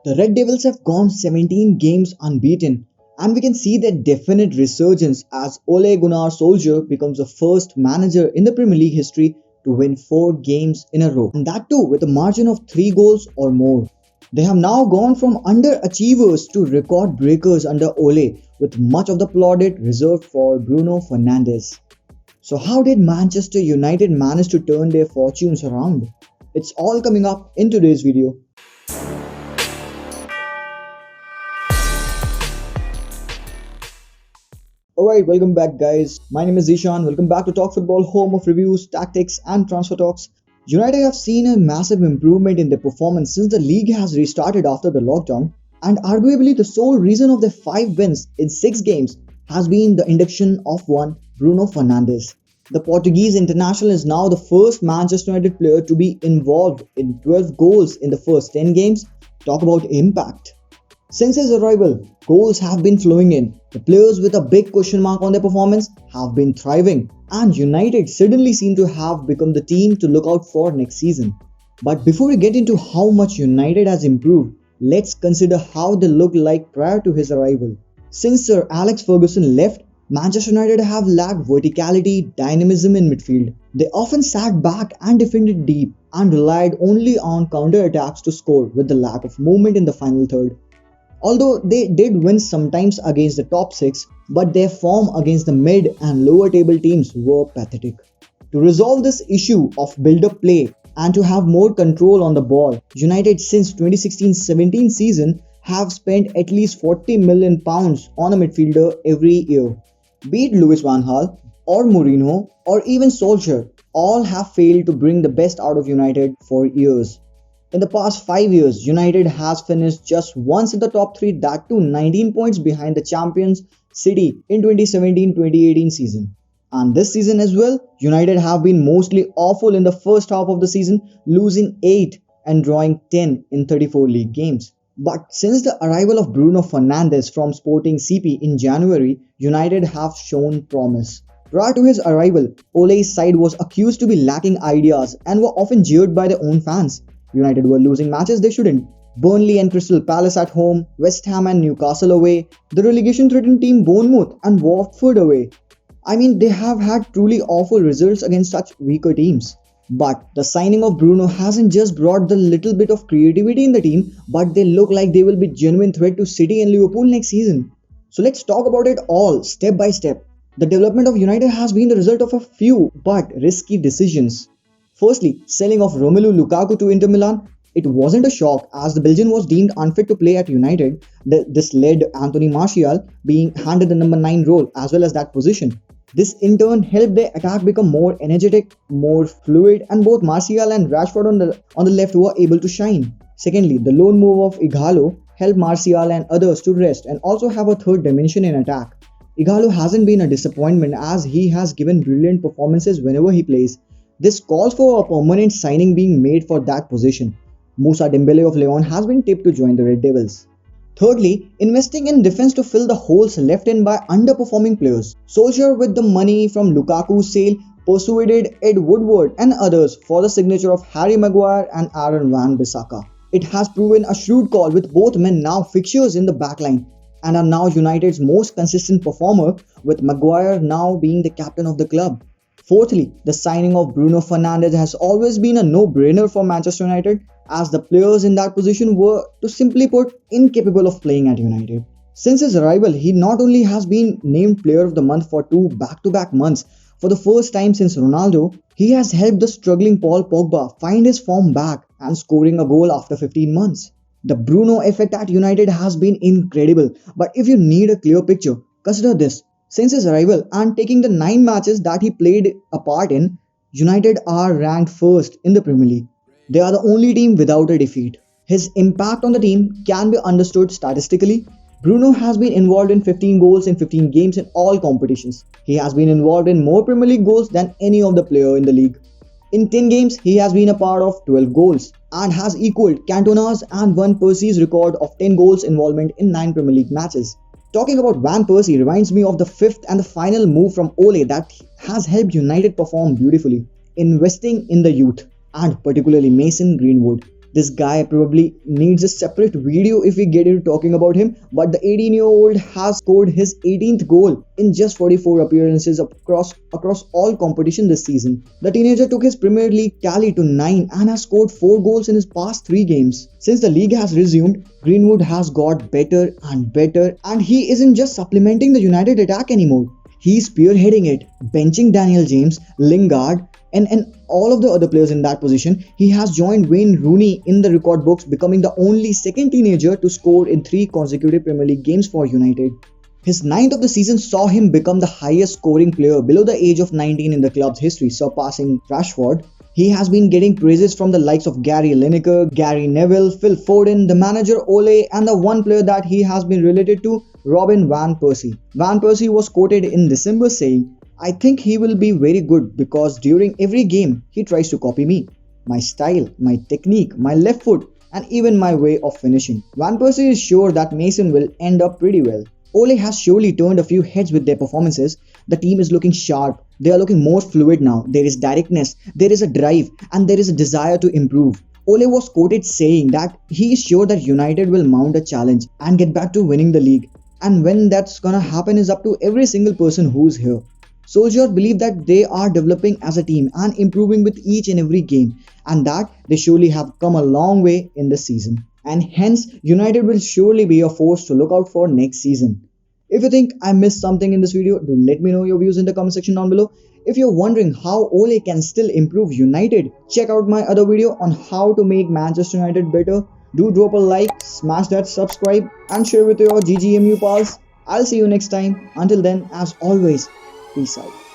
The Red Devils have gone 17 games unbeaten, and we can see their definite resurgence as Ole Gunnar Solskjaer becomes the first manager in the Premier League history to win 4 games in a row, and that too with a margin of 3 goals or more. They have now gone from underachievers to record breakers under Ole, with much of the plaudit reserved for Bruno Fernandes. So, how did Manchester United manage to turn their fortunes around? It's all coming up in today's video. Alright, welcome back, guys. My name is Zishan. Welcome back to Talk Football, home of reviews, tactics, and transfer talks. United have seen a massive improvement in their performance since the league has restarted after the lockdown, and arguably the sole reason of their 5 wins in 6 games has been the induction of one Bruno Fernandes. The Portuguese international is now the first Manchester United player to be involved in 12 goals in the first 10 games. Talk about impact. Since his arrival, goals have been flowing in. The players with a big question mark on their performance have been thriving, and United suddenly seem to have become the team to look out for next season. But before we get into how much United has improved, let's consider how they looked like prior to his arrival. Since Sir Alex Ferguson left, Manchester United have lacked verticality, dynamism in midfield. They often sat back and defended deep and relied only on counter-attacks to score, with the lack of movement in the final third. Although they did win sometimes against the top 6, but their form against the mid and lower table teams were pathetic. To resolve this issue of build-up play and to have more control on the ball, United since 2016-17 season have spent at least £40 million on a midfielder every year. Be it Louis van Gaal or Mourinho or even Solskjaer, all have failed to bring the best out of United for years. In the past 5 years, United has finished just once in the top 3, that too 19 points behind the champions City in 2017-2018 season. And this season as well, United have been mostly awful in the first half of the season, losing 8 and drawing 10 in 34 league games. But since the arrival of Bruno Fernandes from Sporting CP in January, United have shown promise. Prior to his arrival, Ole's side was accused to be lacking ideas and were often jeered by their own fans. United were losing matches they shouldn't. Burnley and Crystal Palace at home, West Ham and Newcastle away, the relegation-threatened team Bournemouth and Watford away. I mean, they have had truly awful results against such weaker teams. But the signing of Bruno hasn't just brought the little bit of creativity in the team, but they look like they will be genuine threat to City and Liverpool next season. So let's talk about it all, step by step. The development of United has been the result of a few but risky decisions. Firstly, selling of Romelu Lukaku to Inter Milan. It wasn't a shock as the Belgian was deemed unfit to play at United. This led Anthony Martial being handed the number 9 role as well as that position. This in turn helped their attack become more energetic, more fluid, and both Martial and Rashford on the left were able to shine. Secondly, the loan move of Ighalo helped Martial and others to rest and also have a third dimension in attack. Ighalo hasn't been a disappointment as he has given brilliant performances whenever he plays. This calls for a permanent signing being made for that position. Moussa Dembele of Lyon has been tipped to join the Red Devils. Thirdly, investing in defense to fill the holes left in by underperforming players. Solskjaer, with the money from Lukaku's sale, persuaded Ed Woodward and others for the signature of Harry Maguire and Aaron Wan-Bissaka. It has proven a shrewd call, with both men now fixtures in the backline and are now United's most consistent performer, with Maguire now being the captain of the club. Fourthly, the signing of Bruno Fernandes has always been a no-brainer for Manchester United, as the players in that position were, to simply put, incapable of playing at United. Since his arrival, he not only has been named Player of the Month for 2 back-to-back months for the first time since Ronaldo, he has helped the struggling Paul Pogba find his form back and scoring a goal after 15 months. The Bruno effect at United has been incredible, but if you need a clear picture, consider this. Since his arrival and taking the 9 matches that he played a part in, United are ranked first in the Premier League. They are the only team without a defeat. His impact on the team can be understood statistically. Bruno has been involved in 15 goals in 15 games in all competitions. He has been involved in more Premier League goals than any of the players in the league. In 10 games, he has been a part of 12 goals and has equaled Cantona's and Van Persie's record of 10 goals involvement in 9 Premier League matches. Talking about Van Persie reminds me of the fifth and the final move from Ole that has helped United perform beautifully, investing in the youth and particularly Mason Greenwood. This guy probably needs a separate video if we get into talking about him. But the 18-year-old has scored his 18th goal in just 44 appearances across all competition this season. The teenager took his Premier League tally to 9 and has scored 4 goals in his past 3 games. Since the league has resumed, Greenwood has got better and better, and he isn't just supplementing the United attack anymore. He's spearheading it, benching Daniel James, Lingard, and all of the other players in that position. He has joined Wayne Rooney in the record books, becoming the only second teenager to score in 3 consecutive Premier League games for United. His ninth of the season saw him become the highest scoring player below the age of 19 in the club's history, surpassing Rashford. He has been getting praises from the likes of Gary Lineker, Gary Neville, Phil Foden, the manager Ole, and the one player that he has been related to, Robin Van Persie. Van Persie was quoted in December saying, "I think he will be very good because during every game he tries to copy me. My style, my technique, my left foot, and even my way of finishing." Van Persie is sure that Mason will end up pretty well. Ole has surely turned a few heads with their performances. The team is looking sharp. They are looking more fluid now. There is directness, there is a drive, and there is a desire to improve. Ole was quoted saying that he is sure that United will mount a challenge and get back to winning the league. And when that's gonna happen is up to every single person who's here. Solskjaer believe that they are developing as a team and improving with each and every game, and that they surely have come a long way in this season. And hence, United will surely be a force to look out for next season. If you think I missed something in this video, do let me know your views in the comment section down below. If you're wondering how Ole can still improve United, check out my other video on how to make Manchester United better. Do drop a like, smash that subscribe, and share with your GGMU pals. I'll see you next time. Until then, as always, peace out.